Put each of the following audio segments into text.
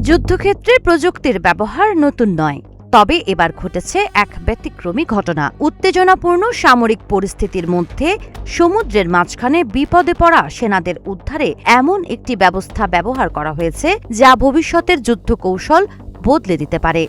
যুদ্ধক্ষেত্রে প্রযুক্তির ব্যবহার নতুন নয়, তবে এবার ঘটেছে এক ব্যতিক্রমী ঘটনা। উত্তেজনাপূর্ণ সামরিক পরিস্থিতির মধ্যে সমুদ্রের মাঝখানে বিপদে পড়া সেনাদের উদ্ধারে এমন একটি ব্যবস্থা ব্যবহার করা হয়েছে যা ভবিষ্যতের যুদ্ধ কৌশল বদলে দিতে পারে।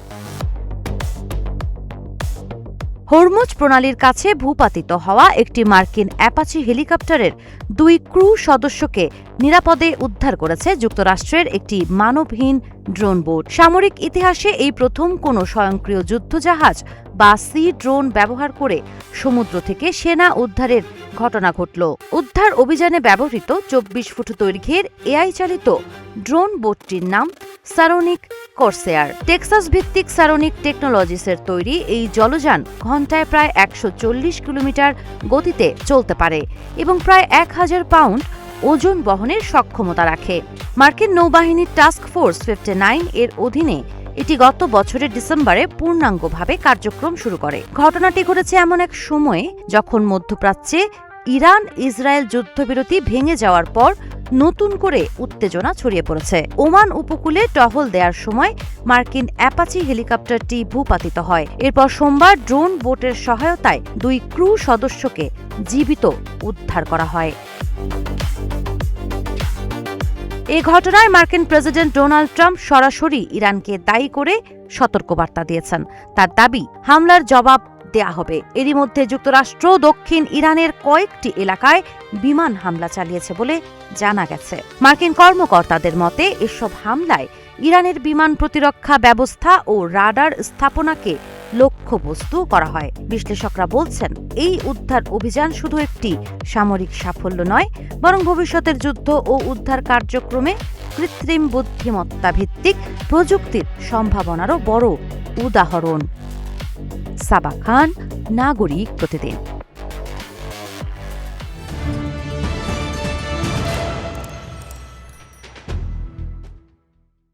হরমুজ প্রণালীর কাছে ভূপাতিত হওয়া একটি মার্কিন অ্যাপাচি হেলিকপ্টারের 2 ক্রু সদস্যকে নিরাপদে উদ্ধার করেছে যুক্তরাষ্ট্রের একটি মানবহীন ড্রোন বোট। সামরিক ইতিহাসে এই প্রথম কোনো স্বয়ংক্রিয় যুদ্ধজাহাজ বা সি ড্রোন ব্যবহার করে সমুদ্র থেকে সেনা উদ্ধারের ঘটনা ঘটল। উদ্ধার অভিযানে ব্যবহৃত 24 ফুট দৈর্ঘ্যের এআই চালিত ড্রোন বোটটির নাম সারোনিক কর্সেয়ার। টেক্সাস ভিত্তিক সারোনিক টেকনোলজিসের তৈরি এই জলযান ঘণ্টায় প্রায় 140 কিলোমিটার গতিতে চলতে পারে এবং প্রায় 1000 পাউন্ড ওজন বহনের সক্ষমতা রাখে। মার্কিন নৌবাহিনীর টাস্ক ফোর্স 59 এর অধীনে এটি গত বছরের ডিসেম্বরে পূর্ণাঙ্গভাবে কার্যক্রম শুরু করে। ঘটনাটি ঘটেছে এমন এক সময়ে যখন মধ্যপ্রাচ্যে ইরান ইসরায়েল যুদ্ধবিরতি ভেঙে যাওয়ার পর নতুন করে উত্তেজনা ছড়িয়ে পড়েছে। ওমান উপকূলে টহল দেওয়ার সময় মার্কিন অ্যাপাচি হেলিকপ্টারটি ভূপাতিত হয়। এরপর সোমবার ড্রোন বোটের সহায়তায় 2 ক্রু সদস্যকে জীবিত উদ্ধার করা হয়। এই ঘটনায় মার্কিন প্রেসিডেন্ট ডোনাল্ড ট্রাম্প সরাসরি ইরানকে দায়ী করে সতর্কবার্তা দিয়েছেন। তার দাবি, হামলার জবাব দেয়া হবে। এরই মধ্যে যুক্তরাষ্ট্র দক্ষিণ ইরানের কয়েকটি এলাকায় বিমান হামলা চালিয়েছে বলে জানা গেছে। মার্কিন কর্মকর্তাদের মতে এসব হামলায় ইরানের বিমান প্রতিরক্ষা ব্যবস্থা ও রাডার স্থাপনাকে লক্ষ্যবস্তু করা হয়। বিশ্লেষকরা বলছেন, এই উদ্ধার অভিযান শুধু একটি সামরিক সাফল্য নয়, বরং ভবিষ্যতের যুদ্ধ ও উদ্ধার কার্যক্রমে কৃত্রিম বুদ্ধিমত্তা ভিত্তিক প্রযুক্তির সম্ভাবনারও বড় উদাহরণ। সাবা খান, নাগরিক প্রতিদিন।